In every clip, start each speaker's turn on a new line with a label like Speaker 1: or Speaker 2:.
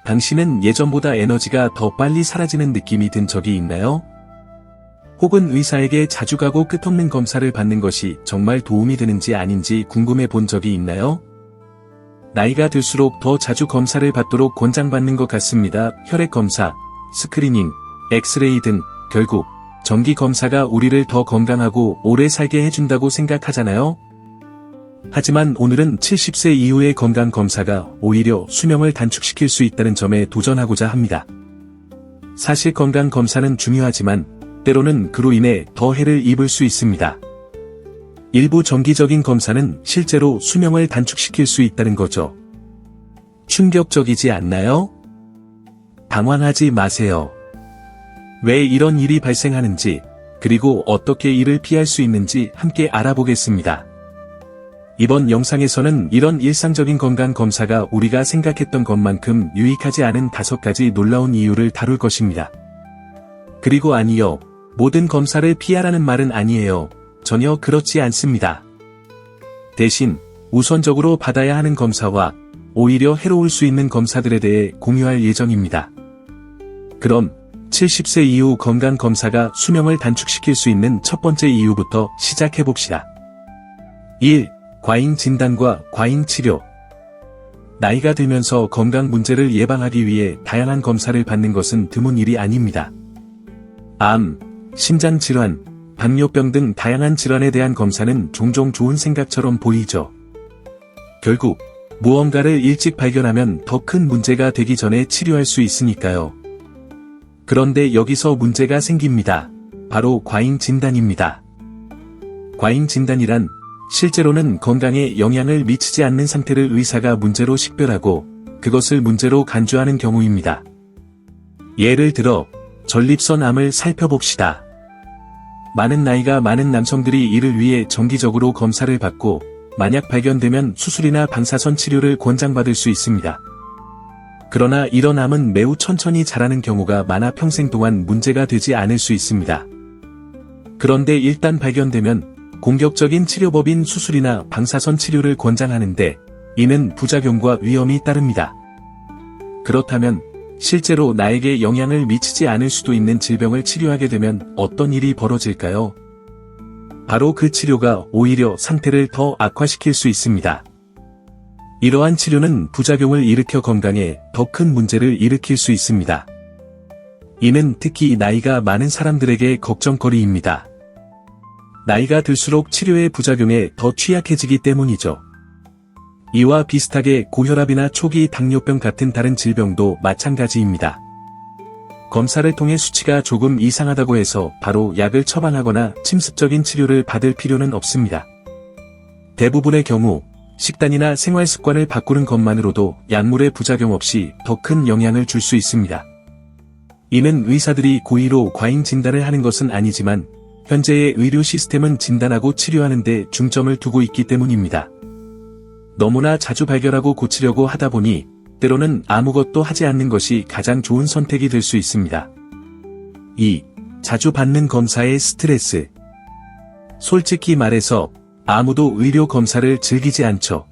Speaker 1: 당신은 예전보다 에너지가 더 빨리 사라지는 느낌이 든 적이 있나요? 혹은 의사에게 자주 가고 끝없는 검사를 받는 것이 정말 도움이 되는지 아닌지 궁금해 본 적이 있나요? 나이가 들수록 더 자주 검사를 받도록 권장받는 것 같습니다. 혈액 검사, 스크리닝, 엑스레이 등 결국 정기 검사가 우리를 더 건강하고 오래 살게 해준다고 생각하잖아요? 하지만 오늘은 70세 이후의 건강 검사가 오히려 수명을 단축시킬 수 있다는 점에 도전하고자 합니다. 사실 건강 검사는 중요하지만 때로는 그로 인해 더 해를 입을 수 있습니다. 일부 정기적인 검사는 실제로 수명을 단축시킬 수 있다는 거죠. 충격적이지 않나요? 당황하지 마세요. 왜 이런 일이 발생하는지, 그리고 어떻게 이를 피할 수 있는지 함께 알아보겠습니다. 이번 영상에서는 이런 일상적인 건강 검사가 우리가 생각했던 것만큼 유익하지 않은 5가지 놀라운 이유를 다룰 것입니다. 그리고 아니요, 모든 검사를 피하라는 말은 아니에요. 전혀 그렇지 않습니다. 대신 우선적으로 받아야 하는 검사와 오히려 해로울 수 있는 검사들에 대해 공유할 예정입니다. 그럼 70세 이후 건강 검사가 수명을 단축시킬 수 있는 첫 번째 이유부터 시작해봅시다. 1. 과잉 진단과 과잉 치료. 나이가 들면서 건강 문제를 예방하기 위해 다양한 검사를 받는 것은 드문 일이 아닙니다. 암, 심장질환, 당뇨병 등 다양한 질환에 대한 검사는 종종 좋은 생각처럼 보이죠. 결국 무언가를 일찍 발견하면 더 큰 문제가 되기 전에 치료할 수 있으니까요. 그런데 여기서 문제가 생깁니다. 바로 과잉 진단입니다. 과잉 진단이란 실제로는 건강에 영향을 미치지 않는 상태를 의사가 문제로 식별하고 그것을 문제로 간주하는 경우입니다. 예를 들어 전립선 암을 살펴봅시다. 많은 나이가 많은 남성들이 이를 위해 정기적으로 검사를 받고 만약 발견되면 수술이나 방사선 치료를 권장받을 수 있습니다. 그러나 이런 암은 매우 천천히 자라는 경우가 많아 평생 동안 문제가 되지 않을 수 있습니다. 그런데 일단 발견되면 공격적인 치료법인 수술이나 방사선 치료를 권장하는데 이는 부작용과 위험이 따릅니다. 그렇다면 실제로 나에게 영향을 미치지 않을 수도 있는 질병을 치료하게 되면 어떤 일이 벌어질까요? 바로 그 치료가 오히려 상태를 더 악화시킬 수 있습니다. 이러한 치료는 부작용을 일으켜 건강에 더 큰 문제를 일으킬 수 있습니다. 이는 특히 나이가 많은 사람들에게 걱정거리입니다. 나이가 들수록 치료의 부작용에 더 취약해지기 때문이죠. 이와 비슷하게 고혈압이나 초기 당뇨병 같은 다른 질병도 마찬가지입니다. 검사를 통해 수치가 조금 이상하다고 해서 바로 약을 처방하거나 침습적인 치료를 받을 필요는 없습니다. 대부분의 경우 식단이나 생활 습관을 바꾸는 것만으로도 약물의 부작용 없이 더 큰 영향을 줄 수 있습니다. 이는 의사들이 고의로 과잉 진단을 하는 것은 아니지만 현재의 의료 시스템은 진단하고 치료하는 데 중점을 두고 있기 때문입니다. 너무나 자주 발견하고 고치려고 하다 보니 때로는 아무것도 하지 않는 것이 가장 좋은 선택이 될 수 있습니다. 2. 자주 받는 검사의 스트레스. 솔직히 말해서 아무도 의료 검사를 즐기지 않죠.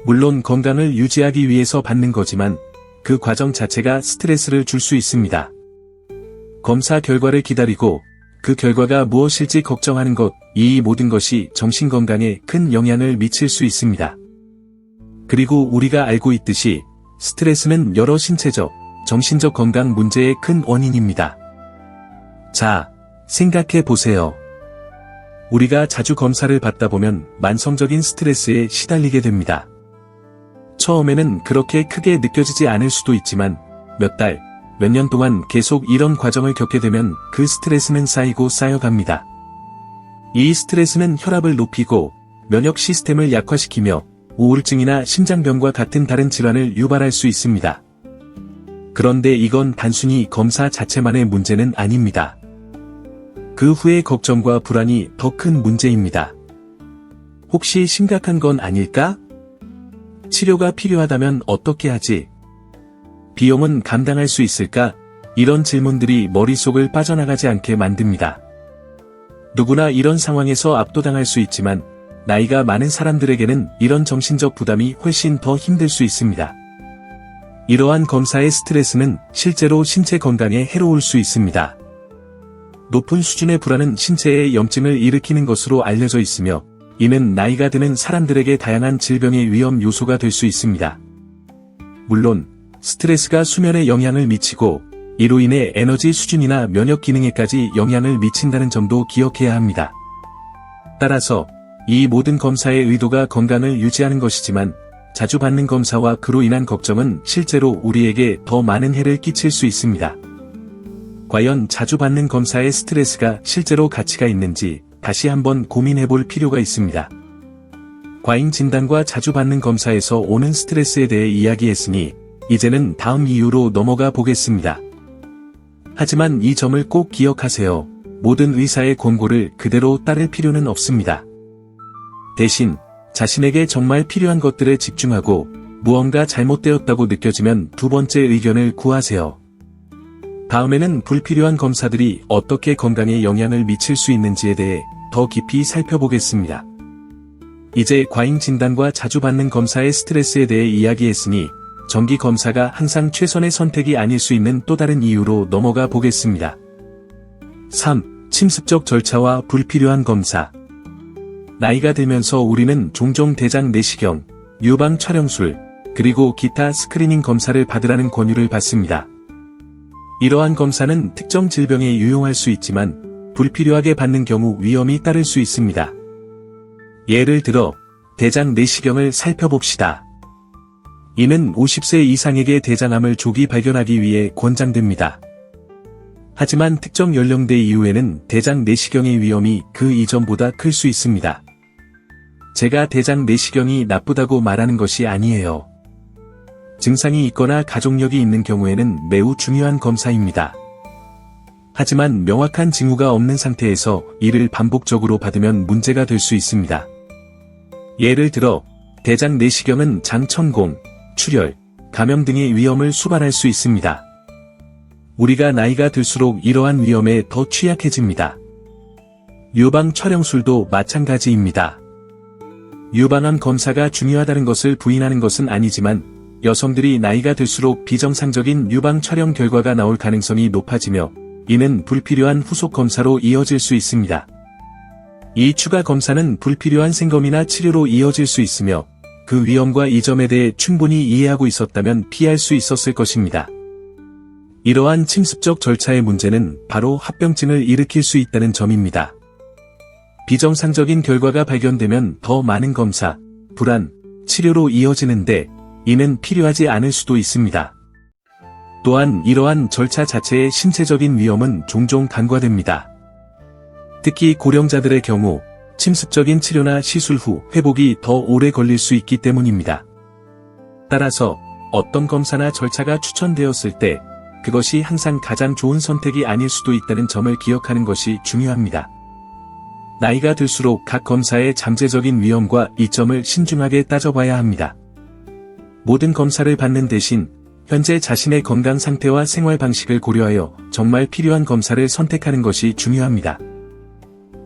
Speaker 1: 물론 건강을 유지하기 위해서 받는 거지만 그 과정 자체가 스트레스를 줄 수 있습니다. 검사 결과를 기다리고 그 결과가 무엇일지 걱정하는 것, 이 모든 것이 정신건강에 큰 영향을 미칠 수 있습니다. 그리고 우리가 알고 있듯이 스트레스는 여러 신체적, 정신적 건강 문제의 큰 원인입니다. 자, 생각해 보세요. 우리가 자주 검사를 받다 보면 만성적인 스트레스에 시달리게 됩니다. 처음에는 그렇게 크게 느껴지지 않을 수도 있지만 몇 달, 몇 년 동안 계속 이런 과정을 겪게 되면 그 스트레스는 쌓이고 쌓여갑니다. 이 스트레스는 혈압을 높이고 면역 시스템을 약화시키며 우울증이나 심장병과 같은 다른 질환을 유발할 수 있습니다. 그런데 이건 단순히 검사 자체만의 문제는 아닙니다. 그 후의 걱정과 불안이 더 큰 문제입니다. 혹시 심각한 건 아닐까? 치료가 필요하다면 어떻게 하지? 비용은 감당할 수 있을까? 이런 질문들이 머릿속을 빠져나가지 않게 만듭니다. 누구나 이런 상황에서 압도당할 수 있지만 나이가 많은 사람들에게는 이런 정신적 부담이 훨씬 더 힘들 수 있습니다. 이러한 검사의 스트레스는 실제로 신체 건강에 해로울 수 있습니다. 높은 수준의 불안은 신체에 염증을 일으키는 것으로 알려져 있으며, 이는 나이가 드는 사람들에게 다양한 질병의 위험 요소가 될 수 있습니다. 물론, 스트레스가 수면에 영향을 미치고, 이로 인해 에너지 수준이나 면역 기능에까지 영향을 미친다는 점도 기억해야 합니다. 따라서, 이 모든 검사의 의도가 건강을 유지하는 것이지만, 자주 받는 검사와 그로 인한 걱정은 실제로 우리에게 더 많은 해를 끼칠 수 있습니다. 과연 자주 받는 검사의 스트레스가 실제로 가치가 있는지 다시 한번 고민해 볼 필요가 있습니다. 과잉 진단과 자주 받는 검사에서 오는 스트레스에 대해 이야기했으니 이제는 다음 이유로 넘어가 보겠습니다. 하지만 이 점을 꼭 기억하세요. 모든 의사의 권고를 그대로 따를 필요는 없습니다. 대신 자신에게 정말 필요한 것들에 집중하고 무언가 잘못되었다고 느껴지면 두 번째 의견을 구하세요. 다음에는 불필요한 검사들이 어떻게 건강에 영향을 미칠 수 있는지에 대해 더 깊이 살펴보겠습니다. 이제 과잉 진단과 자주 받는 검사의 스트레스에 대해 이야기했으니 정기 검사가 항상 최선의 선택이 아닐 수 있는 또 다른 이유로 넘어가 보겠습니다. 3. 침습적 절차와 불필요한 검사. 나이가 들면서 우리는 종종 대장 내시경, 유방 촬영술, 그리고 기타 스크리닝 검사를 받으라는 권유를 받습니다. 이러한 검사는 특정 질병에 유용할 수 있지만 불필요하게 받는 경우 위험이 따를 수 있습니다. 예를 들어 대장 내시경을 살펴봅시다. 이는 50세 이상에게 대장암을 조기 발견하기 위해 권장됩니다. 하지만 특정 연령대 이후에는 대장 내시경의 위험이 그 이전보다 클 수 있습니다. 제가 대장 내시경이 나쁘다고 말하는 것이 아니에요. 증상이 있거나 가족력이 있는 경우에는 매우 중요한 검사입니다. 하지만 명확한 징후가 없는 상태에서 이를 반복적으로 받으면 문제가 될 수 있습니다. 예를 들어 대장 내시경은 장천공, 출혈, 감염 등의 위험을 수반할 수 있습니다. 우리가 나이가 들수록 이러한 위험에 더 취약해집니다. 유방 촬영술도 마찬가지입니다. 유방암 검사가 중요하다는 것을 부인하는 것은 아니지만 여성들이 나이가 들수록 비정상적인 유방 촬영 결과가 나올 가능성이 높아지며 이는 불필요한 후속 검사로 이어질 수 있습니다. 이 추가 검사는 불필요한 생검이나 치료로 이어질 수 있으며 그 위험과 이 점에 대해 충분히 이해하고 있었다면 피할 수 있었을 것입니다. 이러한 침습적 절차의 문제는 바로 합병증을 일으킬 수 있다는 점입니다. 비정상적인 결과가 발견되면 더 많은 검사, 불안, 치료로 이어지는데 이는 필요하지 않을 수도 있습니다. 또한 이러한 절차 자체의 신체적인 위험은 종종 간과됩니다. 특히 고령자들의 경우 침습적인 치료나 시술 후 회복이 더 오래 걸릴 수 있기 때문입니다. 따라서 어떤 검사나 절차가 추천되었을 때 그것이 항상 가장 좋은 선택이 아닐 수도 있다는 점을 기억하는 것이 중요합니다. 나이가 들수록 각 검사의 잠재적인 위험과 이점을 신중하게 따져봐야 합니다. 모든 검사를 받는 대신 현재 자신의 건강 상태와 생활 방식을 고려하여 정말 필요한 검사를 선택하는 것이 중요합니다.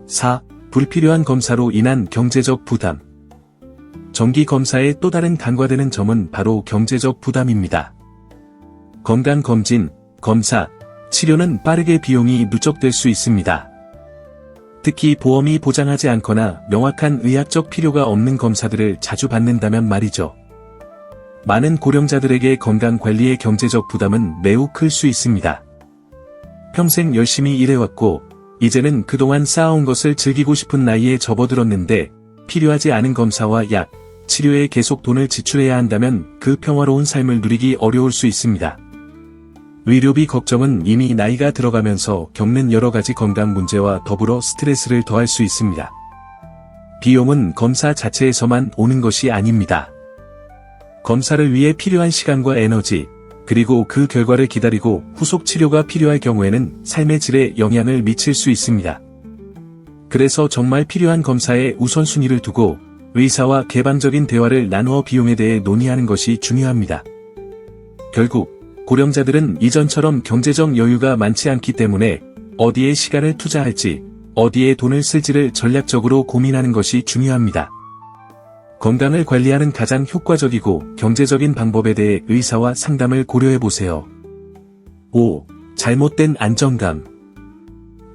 Speaker 1: 4. 불필요한 검사로 인한 경제적 부담. 정기 검사의 또 다른 간과되는 점은 바로 경제적 부담입니다. 건강검진, 검사, 치료는 빠르게 비용이 누적될 수 있습니다. 특히 보험이 보장하지 않거나 명확한 의학적 필요가 없는 검사들을 자주 받는다면 말이죠. 많은 고령자들에게 건강관리의 경제적 부담은 매우 클 수 있습니다. 평생 열심히 일해왔고 이제는 그동안 쌓아온 것을 즐기고 싶은 나이에 접어들었는데 필요하지 않은 검사와 약, 치료에 계속 돈을 지출해야 한다면 그 평화로운 삶을 누리기 어려울 수 있습니다. 의료비 걱정은 이미 나이가 들어가면서 겪는 여러 가지 건강 문제와 더불어 스트레스를 더할 수 있습니다. 비용은 검사 자체에서만 오는 것이 아닙니다. 검사를 위해 필요한 시간과 에너지, 그리고 그 결과를 기다리고 후속 치료가 필요할 경우에는 삶의 질에 영향을 미칠 수 있습니다. 그래서 정말 필요한 검사에 우선순위를 두고 의사와 개방적인 대화를 나누어 비용에 대해 논의하는 것이 중요합니다. 결국 고령자들은 이전처럼 경제적 여유가 많지 않기 때문에 어디에 시간을 투자할지, 어디에 돈을 쓸지를 전략적으로 고민하는 것이 중요합니다. 건강을 관리하는 가장 효과적이고 경제적인 방법에 대해 의사와 상담을 고려해보세요. 5. 잘못된 안정감.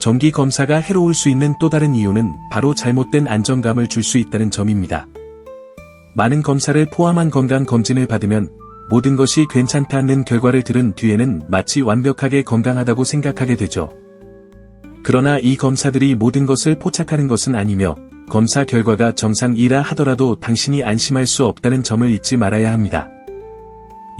Speaker 1: 정기 검사가 해로울 수 있는 또 다른 이유는 바로 잘못된 안정감을 줄 수 있다는 점입니다. 많은 검사를 포함한 건강검진을 받으면 모든 것이 괜찮다는 결과를 들은 뒤에는 마치 완벽하게 건강하다고 생각하게 되죠. 그러나 이 검사들이 모든 것을 포착하는 것은 아니며 검사 결과가 정상이라 하더라도 당신이 안심할 수 없다는 점을 잊지 말아야 합니다.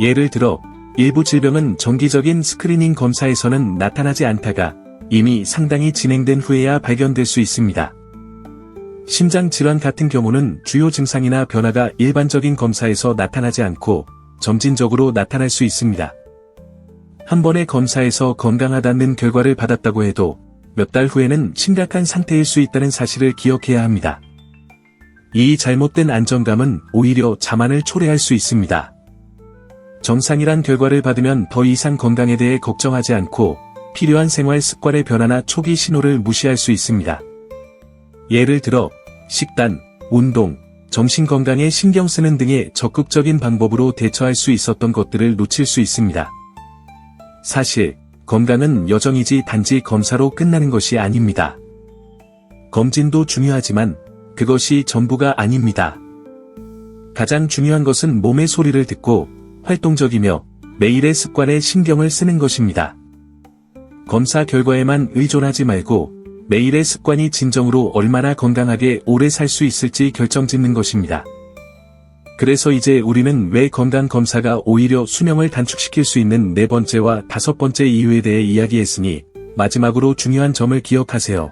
Speaker 1: 예를 들어 일부 질병은 정기적인 스크리닝 검사에서는 나타나지 않다가 이미 상당히 진행된 후에야 발견될 수 있습니다. 심장질환 같은 경우는 주요 증상이나 변화가 일반적인 검사에서 나타나지 않고 점진적으로 나타날 수 있습니다. 한 번의 검사에서 건강하다는 결과를 받았다고 해도 몇 달 후에는 심각한 상태일 수 있다는 사실을 기억해야 합니다. 이 잘못된 안정감은 오히려 자만을 초래할 수 있습니다. 정상이란 결과를 받으면 더 이상 건강에 대해 걱정하지 않고 필요한 생활 습관의 변화나 초기 신호를 무시할 수 있습니다. 예를 들어 식단, 운동, 정신건강에 신경 쓰는 등의 적극적인 방법으로 대처할 수 있었던 것들을 놓칠 수 있습니다. 사실 건강은 여정이지 단지 검사로 끝나는 것이 아닙니다. 검진도 중요하지만 그것이 전부가 아닙니다. 가장 중요한 것은 몸의 소리를 듣고 활동적이며 매일의 습관에 신경을 쓰는 것입니다. 검사 결과에만 의존하지 말고 매일의 습관이 진정으로 얼마나 건강하게 오래 살 수 있을지 결정짓는 것입니다. 그래서 이제 우리는 왜 건강검사가 오히려 수명을 단축시킬 수 있는 네 번째와 다섯 번째 이유에 대해 이야기했으니 마지막으로 중요한 점을 기억하세요.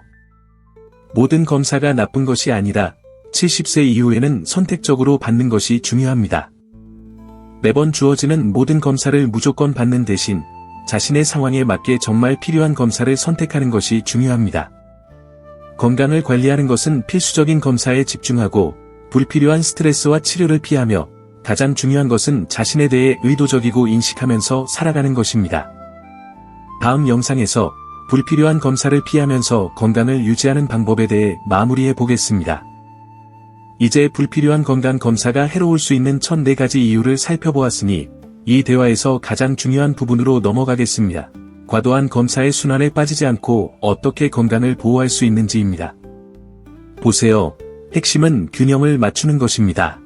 Speaker 1: 모든 검사가 나쁜 것이 아니라 70세 이후에는 선택적으로 받는 것이 중요합니다. 매번 주어지는 모든 검사를 무조건 받는 대신 자신의 상황에 맞게 정말 필요한 검사를 선택하는 것이 중요합니다. 건강을 관리하는 것은 필수적인 검사에 집중하고 불필요한 스트레스와 치료를 피하며 가장 중요한 것은 자신에 대해 의도적이고 인식하면서 살아가는 것입니다. 다음 영상에서 불필요한 검사를 피하면서 건강을 유지하는 방법에 대해 마무리해 보겠습니다. 이제 불필요한 건강 검사가 해로울 수 있는 14가지 이유를 살펴보았으니 이 대화에서 가장 중요한 부분으로 넘어가겠습니다. 과도한 검사의 순환에 빠지지 않고 어떻게 건강을 보호할 수 있는지입니다. 보세요. 핵심은 균형을 맞추는 것입니다.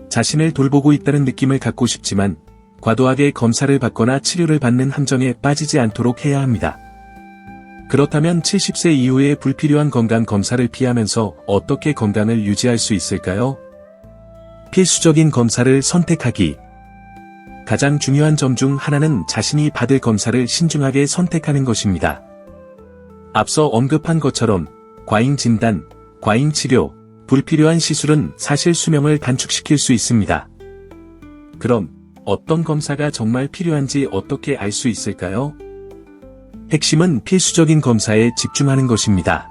Speaker 1: 자신을 돌보고 있다는 느낌을 갖고 싶지만 과도하게 검사를 받거나 치료를 받는 함정에 빠지지 않도록 해야 합니다. 그렇다면 70세 이후에 불필요한 건강 검사를 피하면서 어떻게 건강을 유지할 수 있을까요? 필수적인 검사를 선택하기. 가장 중요한 점 중 하나는 자신이 받을 검사를 신중하게 선택하는 것입니다. 앞서 언급한 것처럼 과잉 진단, 과잉 치료, 불필요한 시술은 사실 수명을 단축시킬 수 있습니다. 그럼 어떤 검사가 정말 필요한지 어떻게 알 수 있을까요? 핵심은 필수적인 검사에 집중하는 것입니다.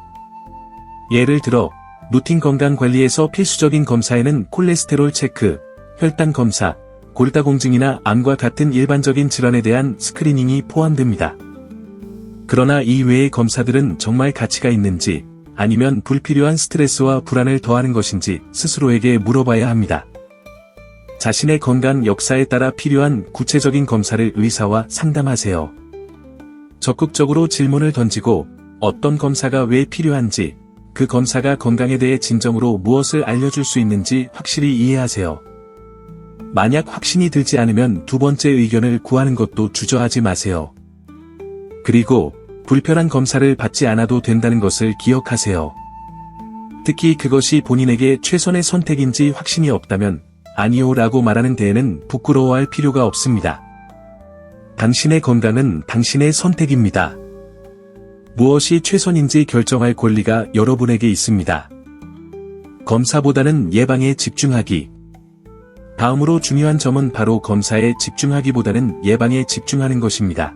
Speaker 1: 예를 들어 루틴 건강관리에서 필수적인 검사에는 콜레스테롤 체크, 혈당 검사, 골다공증이나 암과 같은 일반적인 질환에 대한 스크리닝이 포함됩니다. 그러나 이 외의 검사들은 정말 가치가 있는지 아니면 불필요한 스트레스와 불안을 더하는 것인지 스스로에게 물어봐야 합니다. 자신의 건강 역사에 따라 필요한 구체적인 검사를 의사와 상담하세요. 적극적으로 질문을 던지고 어떤 검사가 왜 필요한지, 그 검사가 건강에 대해 진정으로 무엇을 알려줄 수 있는지 확실히 이해하세요. 만약 확신이 들지 않으면 두 번째 의견을 구하는 것도 주저하지 마세요. 그리고 불편한 검사를 받지 않아도 된다는 것을 기억하세요. 특히 그것이 본인에게 최선의 선택인지 확신이 없다면 아니요 라고 말하는 데에는 부끄러워할 필요가 없습니다. 당신의 건강은 당신의 선택입니다. 무엇이 최선인지 결정할 권리가 여러분에게 있습니다. 검사보다는 예방에 집중하기. 다음으로 중요한 점은 바로 검사에 집중하기보다는 예방에 집중하는 것입니다.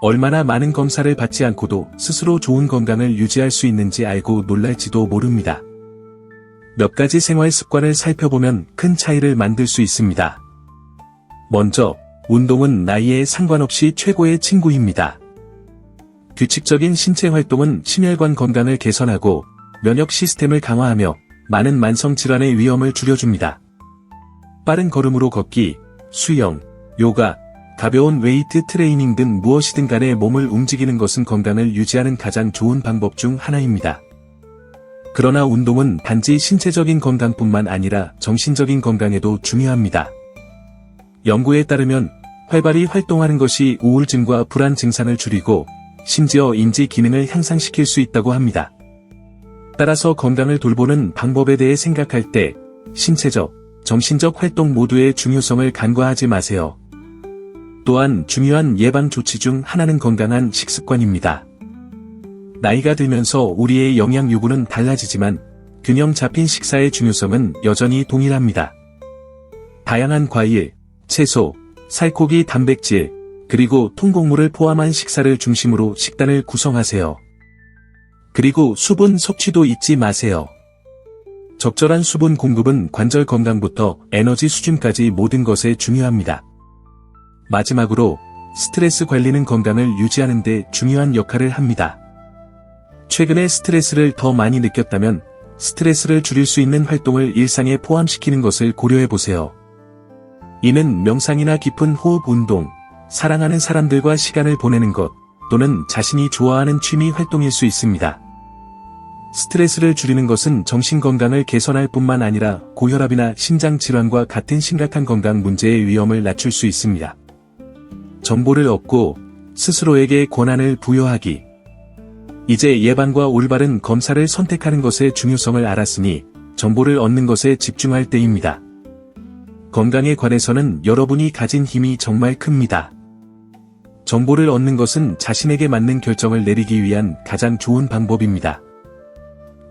Speaker 1: 얼마나 많은 검사를 받지 않고도 스스로 좋은 건강을 유지할 수 있는지 알고 놀랄지도 모릅니다. 몇 가지 생활 습관을 살펴보면 큰 차이를 만들 수 있습니다. 먼저, 운동은 나이에 상관없이 최고의 친구입니다. 규칙적인 신체 활동은 심혈관 건강을 개선하고 면역 시스템을 강화하며 많은 만성 질환의 위험을 줄여줍니다. 빠른 걸음으로 걷기, 수영, 요가, 가벼운 웨이트 트레이닝 등 무엇이든 간에 몸을 움직이는 것은 건강을 유지하는 가장 좋은 방법 중 하나입니다. 그러나 운동은 단지 신체적인 건강뿐만 아니라 정신적인 건강에도 중요합니다. 연구에 따르면 활발히 활동하는 것이 우울증과 불안 증상을 줄이고 심지어 인지 기능을 향상시킬 수 있다고 합니다. 따라서 건강을 돌보는 방법에 대해 생각할 때 신체적, 정신적 활동 모두의 중요성을 간과하지 마세요. 또한 중요한 예방 조치 중 하나는 건강한 식습관입니다. 나이가 들면서 우리의 영양 요구는 달라지지만 균형 잡힌 식사의 중요성은 여전히 동일합니다. 다양한 과일, 채소, 살코기 단백질, 그리고 통곡물을 포함한 식사를 중심으로 식단을 구성하세요. 그리고 수분 섭취도 잊지 마세요. 적절한 수분 공급은 관절 건강부터 에너지 수준까지 모든 것에 중요합니다. 마지막으로 스트레스 관리는 건강을 유지하는 데 중요한 역할을 합니다. 최근에 스트레스를 더 많이 느꼈다면 스트레스를 줄일 수 있는 활동을 일상에 포함시키는 것을 고려해보세요. 이는 명상이나 깊은 호흡 운동, 사랑하는 사람들과 시간을 보내는 것, 또는 자신이 좋아하는 취미 활동일 수 있습니다. 스트레스를 줄이는 것은 정신건강을 개선할 뿐만 아니라 고혈압이나 심장질환과 같은 심각한 건강 문제의 위험을 낮출 수 있습니다. 정보를 얻고 스스로에게 권한을 부여하기. 이제 예방과 올바른 검사를 선택하는 것의 중요성을 알았으니 정보를 얻는 것에 집중할 때입니다. 건강에 관해서는 여러분이 가진 힘이 정말 큽니다. 정보를 얻는 것은 자신에게 맞는 결정을 내리기 위한 가장 좋은 방법입니다.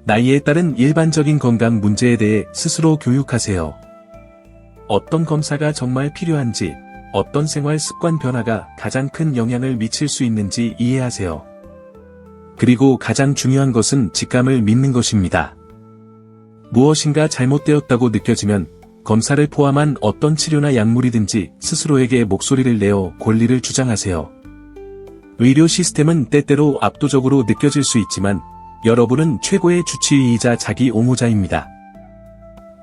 Speaker 1: 나이에 따른 일반적인 건강 문제에 대해 스스로 교육하세요. 어떤 검사가 정말 필요한지, 어떤 생활 습관 변화가 가장 큰 영향을 미칠 수 있는지 이해하세요. 그리고 가장 중요한 것은 직감을 믿는 것입니다. 무엇인가 잘못되었다고 느껴지면 검사를 포함한 어떤 치료나 약물이든지 스스로에게 목소리를 내어 권리를 주장하세요. 의료 시스템은 때때로 압도적으로 느껴질 수 있지만 여러분은 최고의 주치의이자 자기 옹호자입니다.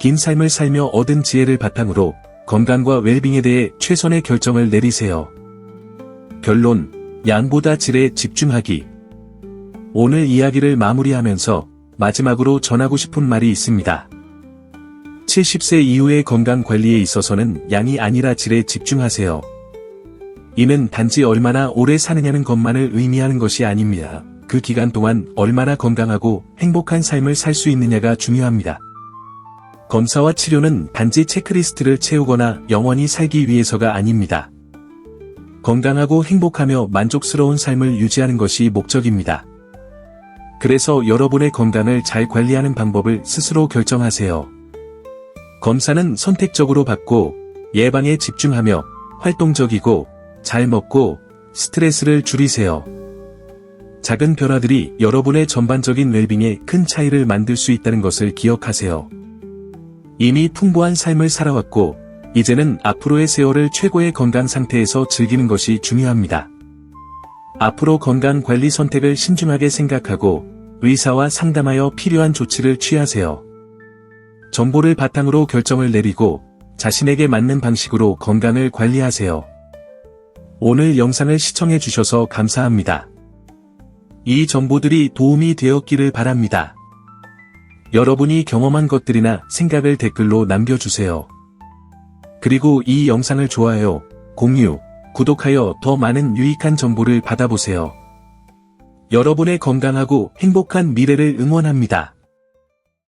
Speaker 1: 긴 삶을 살며 얻은 지혜를 바탕으로 건강과 웰빙에 대해 최선의 결정을 내리세요. 결론, 양보다 질에 집중하기. 오늘 이야기를 마무리하면서 마지막으로 전하고 싶은 말이 있습니다. 70세 이후의 건강 관리에 있어서는 양이 아니라 질에 집중하세요. 이는 단지 얼마나 오래 사느냐는 것만을 의미하는 것이 아닙니다. 그 기간 동안 얼마나 건강하고 행복한 삶을 살 수 있느냐가 중요합니다. 검사와 치료는 단지 체크리스트를 채우거나 영원히 살기 위해서가 아닙니다. 건강하고 행복하며 만족스러운 삶을 유지하는 것이 목적입니다. 그래서 여러분의 건강을 잘 관리하는 방법을 스스로 결정하세요. 검사는 선택적으로 받고 예방에 집중하며 활동적이고 잘 먹고 스트레스를 줄이세요. 작은 변화들이 여러분의 전반적인 웰빙에 큰 차이를 만들 수 있다는 것을 기억하세요. 이미 풍부한 삶을 살아왔고 이제는 앞으로의 세월을 최고의 건강 상태에서 즐기는 것이 중요합니다. 앞으로 건강 관리 선택을 신중하게 생각하고 의사와 상담하여 필요한 조치를 취하세요. 정보를 바탕으로 결정을 내리고 자신에게 맞는 방식으로 건강을 관리하세요. 오늘 영상을 시청해 주셔서 감사합니다. 이 정보들이 도움이 되었기를 바랍니다. 여러분이 경험한 것들이나 생각을 댓글로 남겨주세요. 그리고 이 영상을 좋아요, 공유, 구독하여 더 많은 유익한 정보를 받아보세요. 여러분의 건강하고 행복한 미래를 응원합니다.